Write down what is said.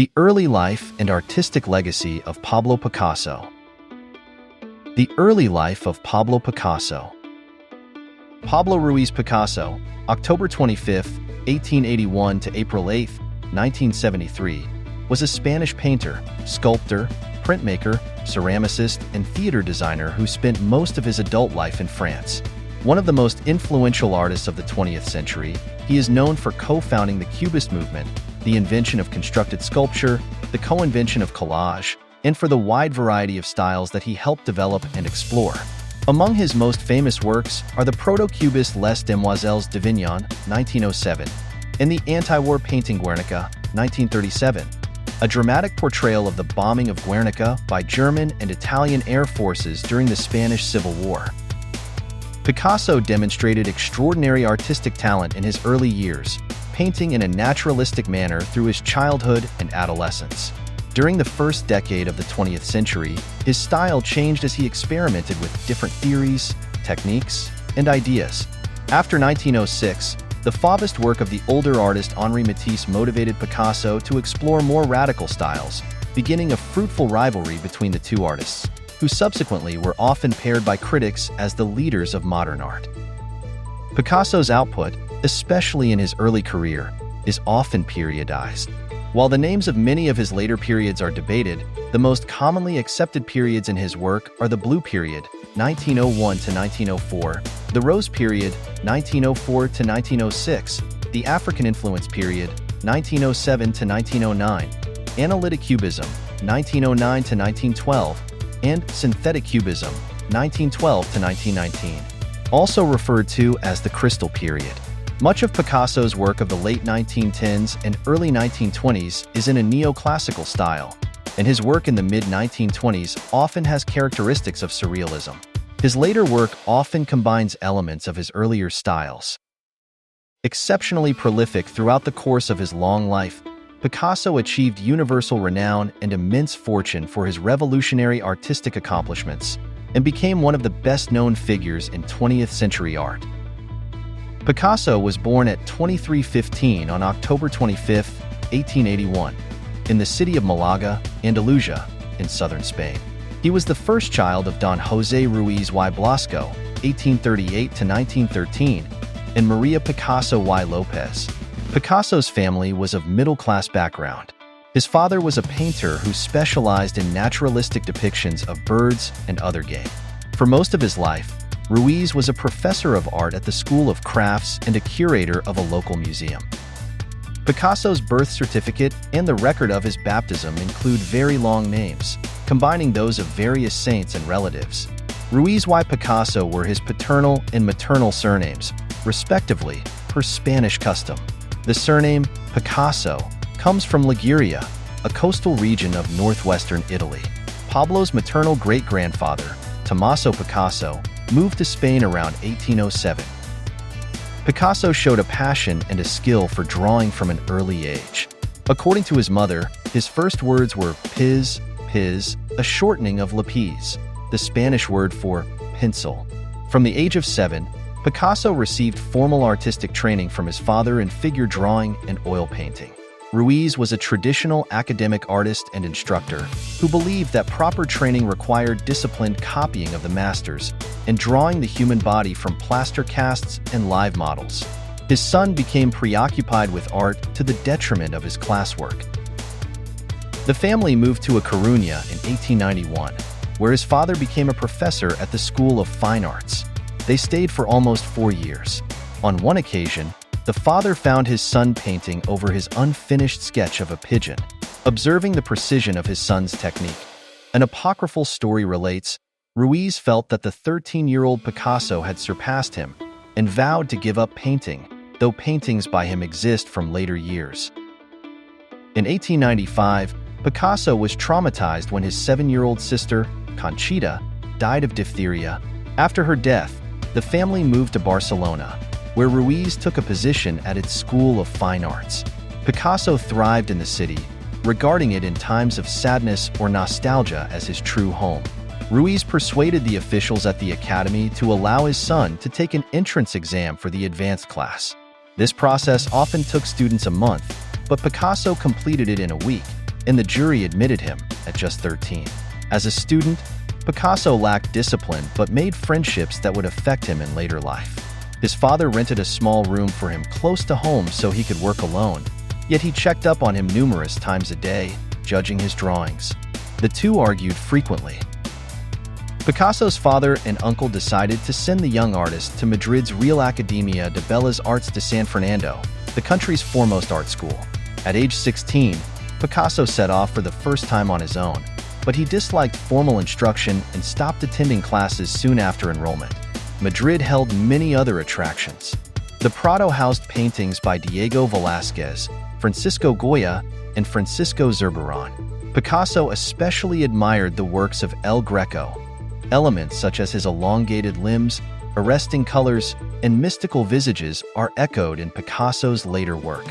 The early life and artistic legacy of Pablo Picasso. The early life of Pablo Picasso. Pablo Ruiz Picasso, October 25, 1881 to April 8, 1973, was a Spanish painter, sculptor, printmaker, ceramicist, and theater designer who spent most of his adult life in France. One of the most influential artists of the 20th century, he is known for co-founding the Cubist movement, the invention of constructed sculpture, the co-invention of collage, and for the wide variety of styles that he helped develop and explore. Among his most famous works are the Proto-Cubist Les Demoiselles d'Avignon, 1907, and the anti-war painting Guernica, 1937, a dramatic portrayal of the bombing of Guernica by German and Italian air forces during the Spanish Civil War. Picasso demonstrated extraordinary artistic talent in his early years, painting in a naturalistic manner through his childhood and adolescence. During the first decade of the 20th century, his style changed as he experimented with different theories, techniques, and ideas. After 1906, the Fauvist work of the older artist Henri Matisse motivated Picasso to explore more radical styles, beginning a fruitful rivalry between the two artists, who subsequently were often paired by critics as the leaders of modern art. Picasso's output, especially in his early career, is often periodized. While the names of many of his later periods are debated, the most commonly accepted periods in his work are the Blue Period, 1901 to 1904, the Rose Period, 1904 to 1906, the African Influence Period, 1907 to 1909, Analytic Cubism, 1909 to 1912, and Synthetic Cubism, 1912 to 1919, also referred to as the Crystal Period. Much of Picasso's work of the late 1910s and early 1920s is in a neoclassical style, and his work in the mid-1920s often has characteristics of surrealism. His later work often combines elements of his earlier styles. Exceptionally prolific throughout the course of his long life, Picasso achieved universal renown and immense fortune for his revolutionary artistic accomplishments, and became one of the best-known figures in 20th century art. Picasso was born at 2315 on October 25, 1881, in the city of Malaga, Andalusia, in southern Spain. He was the first child of Don José Ruiz y Blasco, 1838 to 1913, and Maria Picasso y López. Picasso's family was of middle-class background. His father was a painter who specialized in naturalistic depictions of birds and other game. For most of his life, Ruiz was a professor of art at the School of Crafts and a curator of a local museum. Picasso's birth certificate and the record of his baptism include very long names, combining those of various saints and relatives. Ruiz y Picasso were his paternal and maternal surnames, respectively, per Spanish custom. The surname Picasso comes from Liguria, a coastal region of northwestern Italy. Pablo's maternal great-grandfather, Tommaso Picasso, moved to Spain around 1807. Picasso showed a passion and a skill for drawing from an early age. According to his mother, his first words were piz, a shortening of lápiz, the Spanish word for pencil. From the age of 7, Picasso received formal artistic training from his father in figure drawing and oil painting. Ruiz was a traditional academic artist and instructor who believed that proper training required disciplined copying of the masters and drawing the human body from plaster casts and live models. His son became preoccupied with art to the detriment of his classwork. The family moved to A Coruña in 1891, where his father became a professor at the School of Fine Arts. They stayed for almost 4 years. On one occasion, the father found his son painting over his unfinished sketch of a pigeon. Observing the precision of his son's technique, an apocryphal story relates, Ruiz felt that the 13-year-old Picasso had surpassed him and vowed to give up painting, though paintings by him exist from later years. In 1895, Picasso was traumatized when his 7-year-old sister, Conchita, died of diphtheria. After her death, the family moved to Barcelona, where Ruiz took a position at its School of Fine Arts. Picasso thrived in the city, regarding it in times of sadness or nostalgia as his true home. Ruiz persuaded the officials at the academy to allow his son to take an entrance exam for the advanced class. This process often took students a month, but Picasso completed it in a week, and the jury admitted him at just 13. As a student, Picasso lacked discipline but made friendships that would affect him in later life. His father rented a small room for him close to home so he could work alone, yet he checked up on him numerous times a day, judging his drawings. The two argued frequently. Picasso's father and uncle decided to send the young artist to Madrid's Real Academia de Bellas Artes de San Fernando, the country's foremost art school. At age 16, Picasso set off for the first time on his own, but he disliked formal instruction and stopped attending classes soon after enrollment. Madrid held many other attractions. The Prado housed paintings by Diego Velázquez, Francisco Goya, and Francisco Zurbarán. Picasso especially admired the works of El Greco. Elements such as his elongated limbs, arresting colors, and mystical visages are echoed in Picasso's later work.